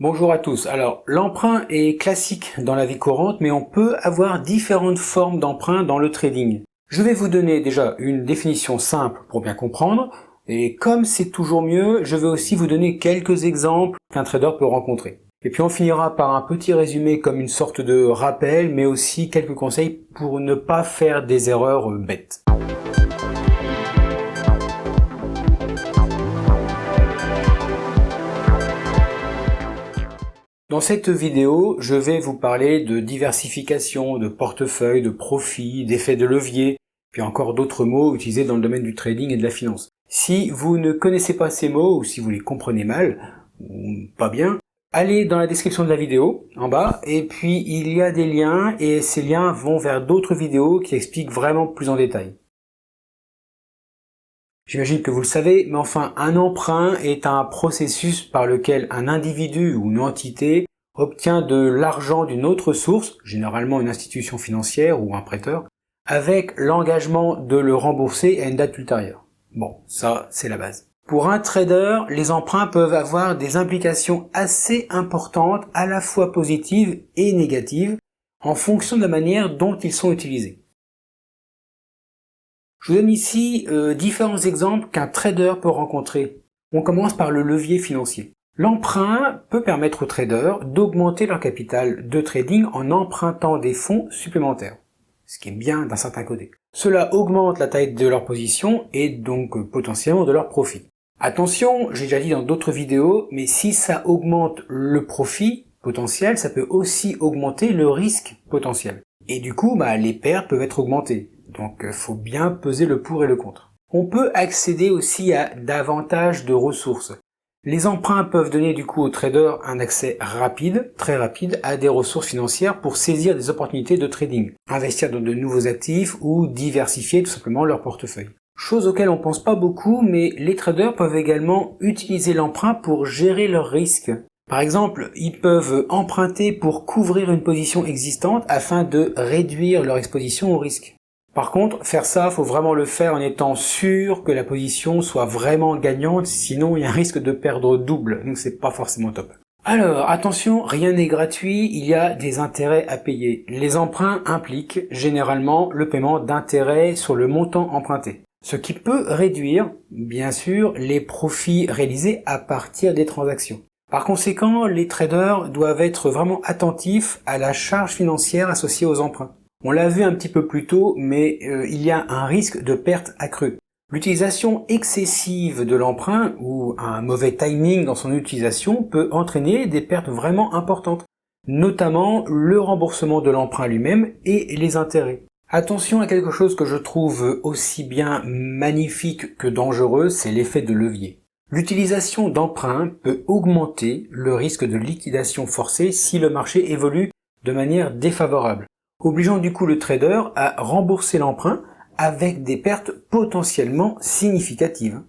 Bonjour à tous. Alors, l'emprunt est classique dans la vie courante, mais on peut avoir différentes formes d'emprunt dans le trading. Je vais vous donner déjà une définition simple pour bien comprendre, et comme c'est toujours mieux, je vais aussi vous donner quelques exemples qu'un trader peut rencontrer. Et puis on finira par un petit résumé comme une sorte de rappel, mais aussi quelques conseils pour ne pas faire des erreurs bêtes. Dans cette vidéo, je vais vous parler de diversification, de portefeuille, de profit, d'effet de levier, puis encore d'autres mots utilisés dans le domaine du trading et de la finance. Si vous ne connaissez pas ces mots, ou si vous les comprenez mal, ou pas bien, allez dans la description de la vidéo, en bas, et puis il y a des liens, et ces liens vont vers d'autres vidéos qui expliquent vraiment plus en détail. J'imagine que vous le savez, mais enfin, un emprunt est un processus par lequel un individu ou une entité obtient de l'argent d'une autre source, généralement une institution financière ou un prêteur, avec l'engagement de le rembourser à une date ultérieure. Bon, ça, c'est la base. Pour un trader, les emprunts peuvent avoir des implications assez importantes, à la fois positives et négatives, en fonction de la manière dont ils sont utilisés. Je vous donne ici différents exemples qu'un trader peut rencontrer. On commence par le levier financier. L'emprunt peut permettre aux traders d'augmenter leur capital de trading en empruntant des fonds supplémentaires, ce qui est bien d'un certain côté. Cela augmente la taille de leur position et donc potentiellement de leur profit. Attention, j'ai déjà dit dans d'autres vidéos, mais si ça augmente le profit potentiel, ça peut aussi augmenter le risque potentiel. Et du coup, les pertes peuvent être augmentées. Donc faut bien peser le pour et le contre. On peut accéder aussi à davantage de ressources. Les emprunts peuvent donner du coup aux traders un accès rapide, très rapide, à des ressources financières pour saisir des opportunités de trading, investir dans de nouveaux actifs ou diversifier tout simplement leur portefeuille. Chose auxquelles on pense pas beaucoup, mais les traders peuvent également utiliser l'emprunt pour gérer leurs risques. Par exemple, ils peuvent emprunter pour couvrir une position existante afin de réduire leur exposition au risque. Par contre, faire ça, faut vraiment le faire en étant sûr que la position soit vraiment gagnante, sinon il y a un risque de perdre double, donc c'est pas forcément top. Alors, attention, rien n'est gratuit, il y a des intérêts à payer. Les emprunts impliquent généralement le paiement d'intérêts sur le montant emprunté, ce qui peut réduire, bien sûr, les profits réalisés à partir des transactions. Par conséquent, les traders doivent être vraiment attentifs à la charge financière associée aux emprunts. On l'a vu un petit peu plus tôt, mais il y a un risque de perte accrue. L'utilisation excessive de l'emprunt ou un mauvais timing dans son utilisation peut entraîner des pertes vraiment importantes, notamment le remboursement de l'emprunt lui-même et les intérêts. Attention à quelque chose que je trouve aussi bien magnifique que dangereux, c'est l'effet de levier. L'utilisation d'emprunts peut augmenter le risque de liquidation forcée si le marché évolue de manière défavorable, obligeant du coup le trader à rembourser l'emprunt avec des pertes potentiellement significatives.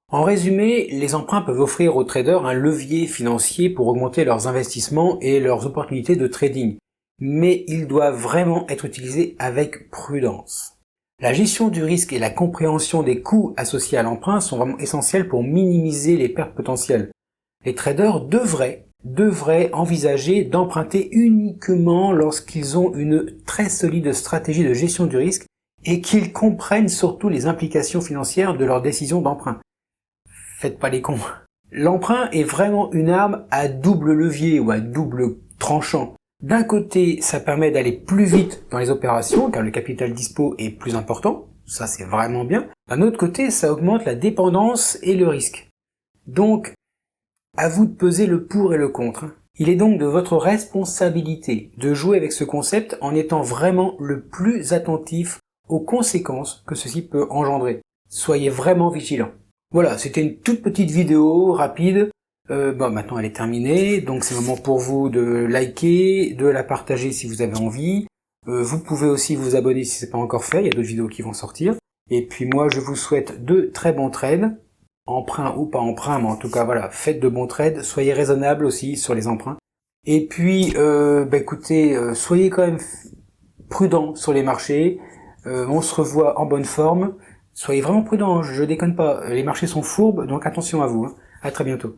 En résumé, les emprunts peuvent offrir aux traders un levier financier pour augmenter leurs investissements et leurs opportunités de trading, mais ils doivent vraiment être utilisés avec prudence. La gestion du risque et la compréhension des coûts associés à l'emprunt sont vraiment essentiels pour minimiser les pertes potentielles. Les traders devraient envisager d'emprunter uniquement lorsqu'ils ont une très solide stratégie de gestion du risque et qu'ils comprennent surtout les implications financières de leur décision d'emprunt. Faites pas les cons. L'emprunt est vraiment une arme à double levier ou à double tranchant. D'un côté, ça permet d'aller plus vite dans les opérations car le capital dispo est plus important, ça c'est vraiment bien. D'un autre côté, ça augmente la dépendance et le risque. Donc, à vous de peser le pour et le contre. Il est donc de votre responsabilité de jouer avec ce concept en étant vraiment le plus attentif aux conséquences que ceci peut engendrer. Soyez vraiment vigilants. Voilà, c'était une toute petite vidéo rapide. Maintenant elle est terminée, donc c'est le moment pour vous de liker, de la partager si vous avez envie. Vous pouvez aussi vous abonner si ce n'est pas encore fait, il y a d'autres vidéos qui vont sortir. Et puis moi je vous souhaite de très bons trades. Emprunt ou pas emprunt, mais en tout cas voilà, faites de bons trades, soyez raisonnable aussi sur les emprunts. Et puis écoutez, soyez quand même prudent sur les marchés, on se revoit en bonne forme, soyez vraiment prudent, je déconne pas, les marchés sont fourbes, donc attention à vous, À très bientôt.